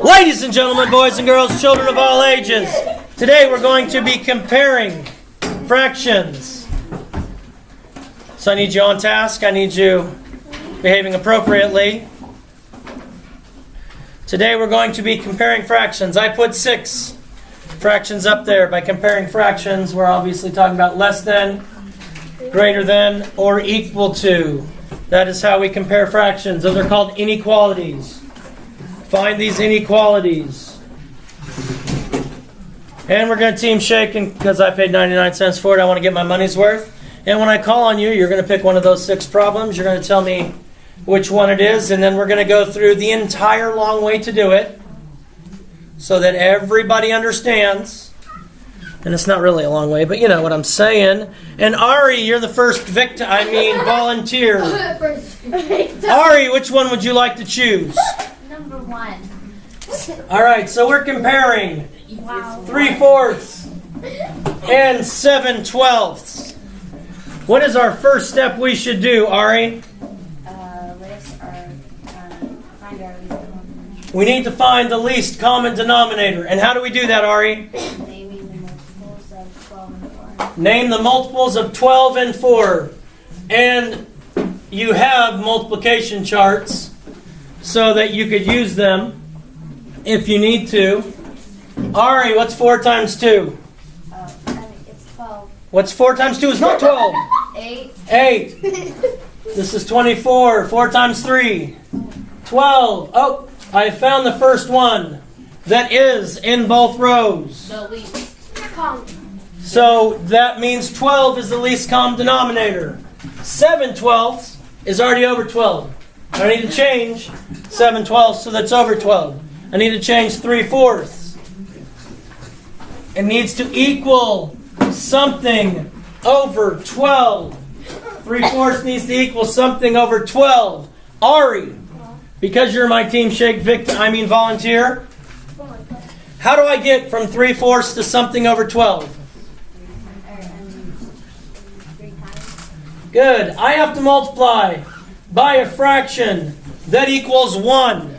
Ladies and gentlemen, boys and girls, children of all ages, today we're going to be comparing fractions. So I need you on task. I need you behaving appropriately. Today we're going to be comparing fractions. I put 6 fractions up there. By comparing fractions, we're obviously talking about less than, greater than, or equal to. That is how we compare fractions. Those are called inequalities. Find these inequalities. And we're going to team shake because I paid 99 cents for it. I want to get my money's worth. And when I call on you, you're going to pick one of those 6 problems. You're going to tell me which one it is. And then we're going to go through the entire long way to do it so that everybody understands. And it's not really a long way, but you know what I'm saying. And Ari, you're the first volunteer. Ari, which one would you like to choose? Number 1. All right, so we're comparing 3/4 and 7/12. What is our first step we should do, Ari? Find our least common denominator. We need to find the least common denominator. And how do we do that, Ari? Naming the multiples of 12 and 4. Name the multiples of 12 and 4. And you have multiplication charts so that you could use them if you need to. Ari, what's 4 times 2? It's 12. What's 4 times 2 is not 12. 8. 8. This is 24. 4 times 3. 12. Oh, I found the first one that is in both rows. The least. So that means 12 is the least common denominator. 7/12 is already over 12. I need to change 7/12 so that's over 12. I need to change 3/4. It needs to equal something over 12. 3/4 needs to equal something over 12. Ari, because you're my team shake volunteer, how do I get from 3/4 to something over 12? 3 times. Good. I have to multiply by a fraction that equals 1.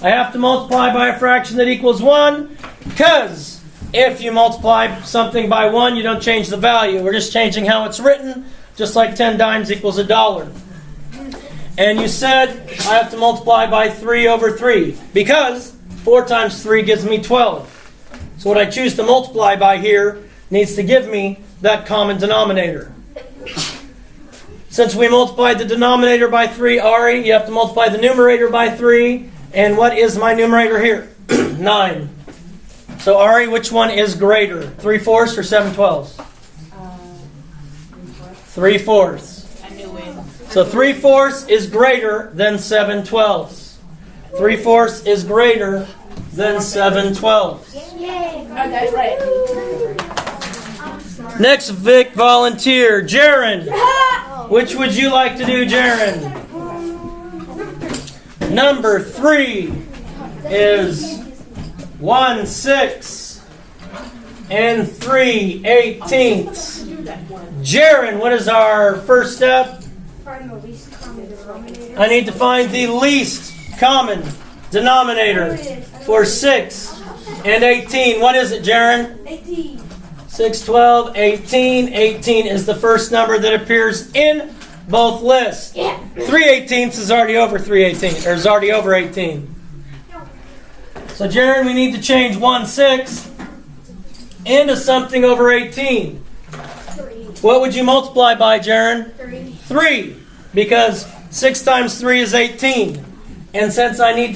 I have to multiply by a fraction that equals 1 because if you multiply something by 1, you don't change the value. We're just changing how it's written, just like 10 dimes equals $1. And you said I have to multiply by 3/3 because 4 times 3 gives me 12. So what I choose to multiply by here needs to give me that common denominator. Since we multiplied the denominator by 3, Ari, you have to multiply the numerator by 3. And what is my numerator here? 9. So Ari, which one is greater? 3/4 or 7/12? 3/4. I knew it. So 3/4 is greater than 7/12. 3/4 is greater than 7/12. Yay! Oh, that's right. Next Vic volunteer, Jaron. Which would you like to do, Jaron? Number 3 is 1/6 and 3/18. Jaron, what is our first step? Find the least common denominator. I need to find the least common denominator for 6 and 18. What is it, Jaron? 18. 6, 12, 18. 18 is the first number that appears in both lists. 3/18 is already over 3/18, or is already over 18. So, Jaron, we need to change 1/6 into something over 18. 3. What would you multiply by, Jaron? 3. 3, because 6 times 3 is 18. And since I need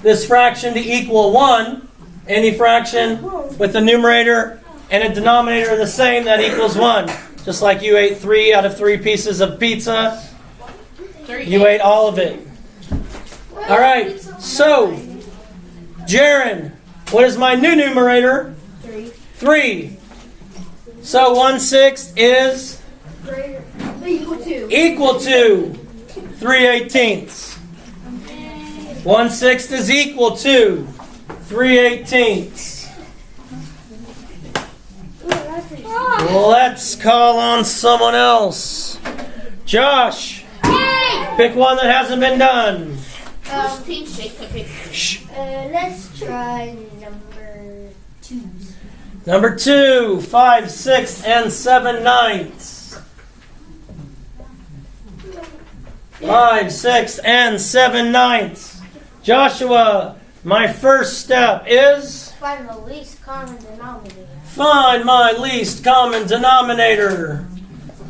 this fraction to equal 1, any fraction with a numerator and a denominator the same, that equals 1. Just like you ate 3 out of 3 pieces of pizza, you ate all of it. All right, so, Jaron, what is my new numerator? 3. 3. So 1/6 is Greater. Equal to. equal to 3/18. 1/6 is equal to 3/18. Let's call on someone else. Josh, pick one that hasn't been done. Team Shake the picture. Shh. Let's try number 2. Number 2, 5 6 and 7 ninths. 5 6 and 7 ninths. Joshua, my first step is Find the least common denominator. find my least common denominator.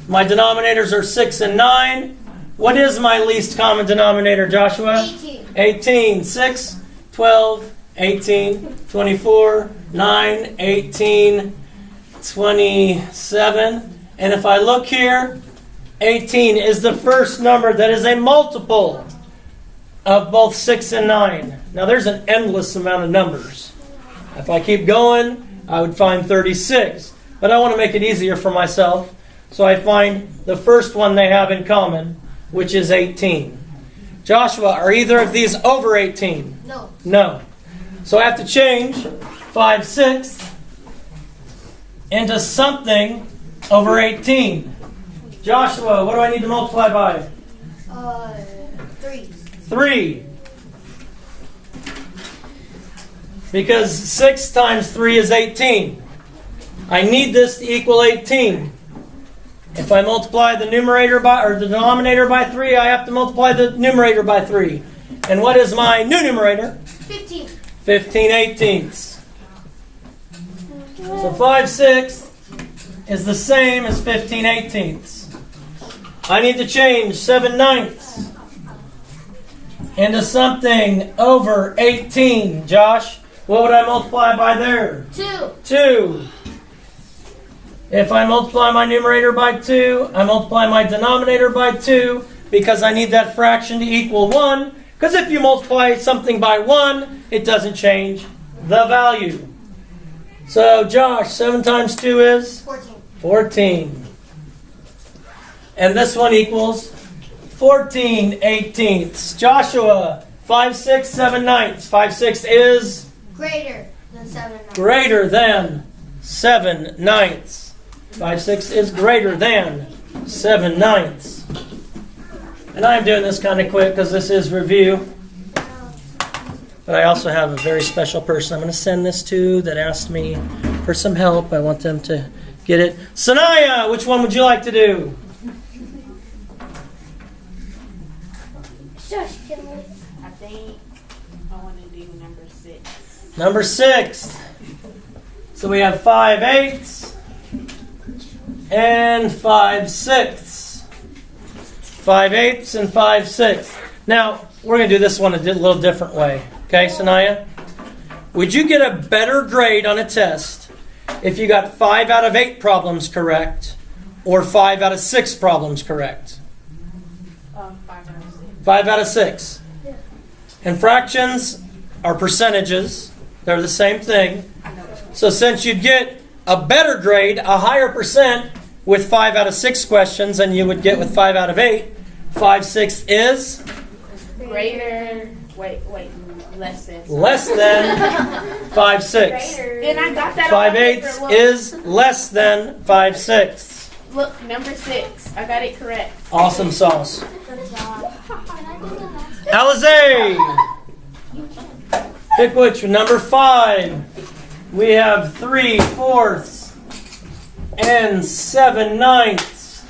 My denominators are 6 and 9. What is my least common denominator, Joshua? 18. 18, 6, 12, 18, 24, 9, 18, 27. And if I look here, 18 is the first number that is a multiple of both 6 and 9. Now there's an endless amount of numbers. If I keep going, I would find 36. But I want to make it easier for myself. So I find the first one they have in common, which is 18. Joshua, are either of these over 18? No. No. So I have to change 5 6 into something over 18. Joshua, what do I need to multiply by? 3. 3. Because 6 times 3 is 18. I need this to equal 18. If I multiply the numerator by, or the denominator by 3, I have to multiply the numerator by 3. And what is my new numerator? 15. 15 eighteenths. So 5 6 is the same as 15 eighteenths. I need to change 7 ninths into something over 18. Josh, what would I multiply by there? 2. 2. If I multiply my numerator by 2, I multiply my denominator by 2 because I need that fraction to equal 1. Because if you multiply something by 1, it doesn't change the value. So, Josh, 7 times 2 is? 14. 14. And this one equals 14 eighteenths. Joshua, 5 6, 7 ninths. 5 6 is? Greater than 7 ninths. Greater than 7 ninths. 5 6 is greater than 7 ninths. And I'm doing this kind of quick because this is review. But I also have a very special person I'm going to send this to that asked me for some help. I want them to get it. Sanaya, which one would you like to do? Josh, can we? I think I want to do number 6. Number 6. So we have 5 eighths and 5 sixths. 5 eighths and 5 sixths. Now, we're going to do this one a little different way. Okay, Sanaya? Would you get a better grade on a test if you got 5 out of 8 problems correct or 5 out of 6 problems correct? 5 out of 6. 5 out of 6. And fractions are percentages. They're the same thing. So since you'd get a better grade, a higher percent with 5 out of 6 questions than you would get with 5 out of 8, 5 6 is? Greater. Wait. Less than. Less than 5 6. And I got that 5 on paper. eighths Look. is less than 5 6. Look, number 6. I got it correct. Awesome sauce. Good job. Can I do the last? Alizé! Pick which one? Number 5. We have 3 fourths and 7 ninths.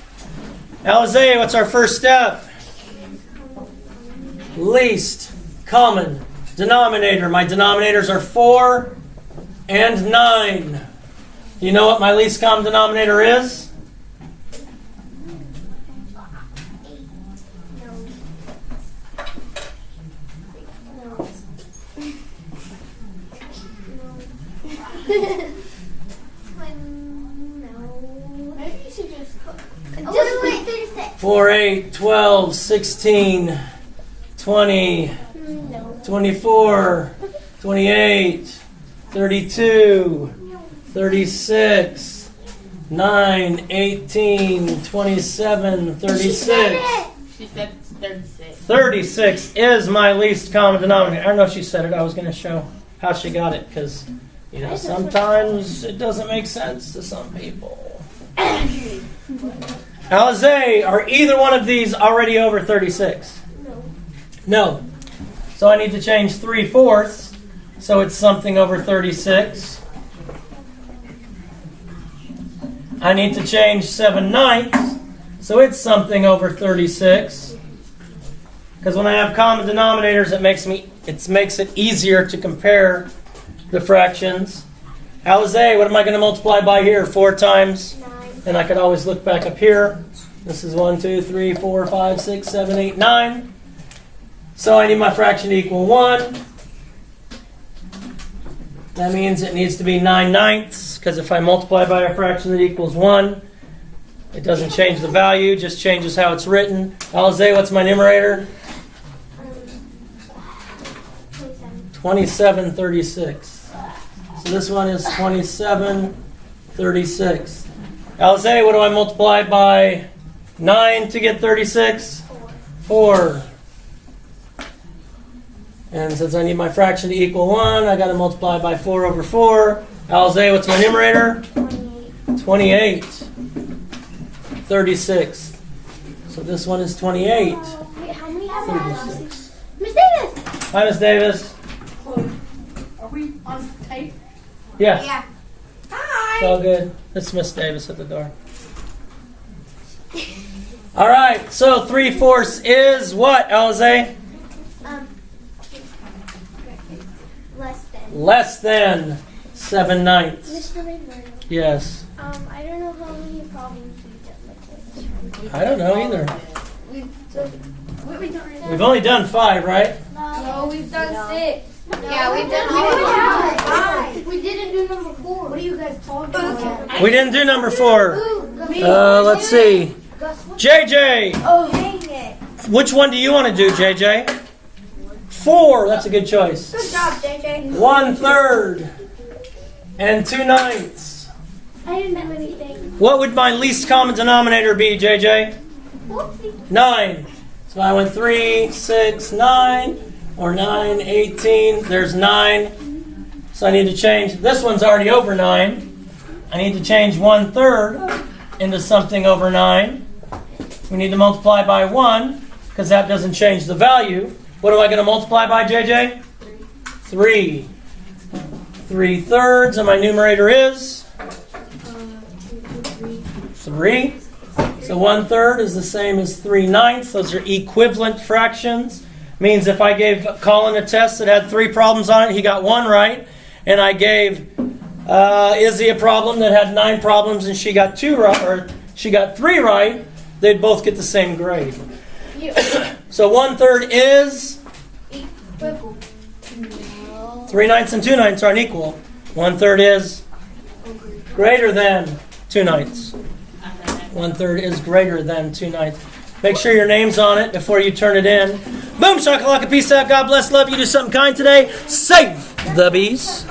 Alizé, what's our first step? Least common denominator. My denominators are 4 and 9. Do you know what my least common denominator is? Maybe you should just cook. Just wait 36. 4, 8, 12, 16, 20, No. 24, 28, 32, 36, 9, 18, 27, 36. She said it's 36. 36 is my least common denominator. I don't know if she said it. I was going to show how she got it because, sometimes it doesn't make sense to some people. Alizé, are either one of these already over 36? No. No. So I need to change 3/4, so it's something over 36. I need to change 7/9, so it's something over 36. Because when I have common denominators, it makes it easier to compare the fractions. Alizé, what am I going to multiply by here? 4 times. 9. And I could always look back up here. This is 1, 2, 3, 4, 5, 6, 7, 8, 9. So I need my fraction to equal 1. That means it needs to be 9/9, because if I multiply by a fraction that equals 1, it doesn't change the value, just changes how it's written. Alizé, what's my numerator? 2736. So this one is 2736. Alizé, what do I multiply by 9 to get 36? 4. And since I need my fraction to equal 1, I got to multiply by 4 over 4. Alizé, what's my numerator? 28. 36. So this one is 28. Wait, how many have I? 36. Miss Davis! Hi, Miss Davis. Are we on tape? Yes. Yeah. It's all good. It's Miss Davis at the door. All right. So 3/4 is what, Alizé? Less than. Less than 7/9. Mr. Rainbow, Yes. I don't know how many problems we've done with I don't know either. What we done right now? We've only done 5, right? No, we've done 6. Yeah, we've done five. We didn't do number 4. What are you guys talking about? We didn't do number 4. Ooh, Let's see. JJ, Oh, dang it. which one do you want to do, JJ? 4. That's a good choice. Good job, JJ. 1/3 and 2/9. I didn't do anything. What would my least common denominator be, JJ? Whoopsie. 9. So I went 3, 6, 9, or 9, 18. There's 9. So I need to change. This one's already over 9. I need to change 1/3 into something over 9. We need to multiply by 1 because that doesn't change the value. What am I going to multiply by, JJ? 3. 3/3, and my numerator is 3. So 1/3 is the same as 3/9. Those are equivalent fractions. Means if I gave Colin a test that had 3 problems on it, he got 1 right. And I gave Izzy a problem that had 9 problems, and she got 2 right, or she got 3 right. They'd both get the same grade. So 1/3 is 3/9 and 2/9 aren't equal. 1/3 is greater than 2/9. 1/3 is greater than 2/9. Make sure your name's on it before you turn it in. Boom, shakalaka, peace out. God bless, love you. Do something kind today. Save the bees.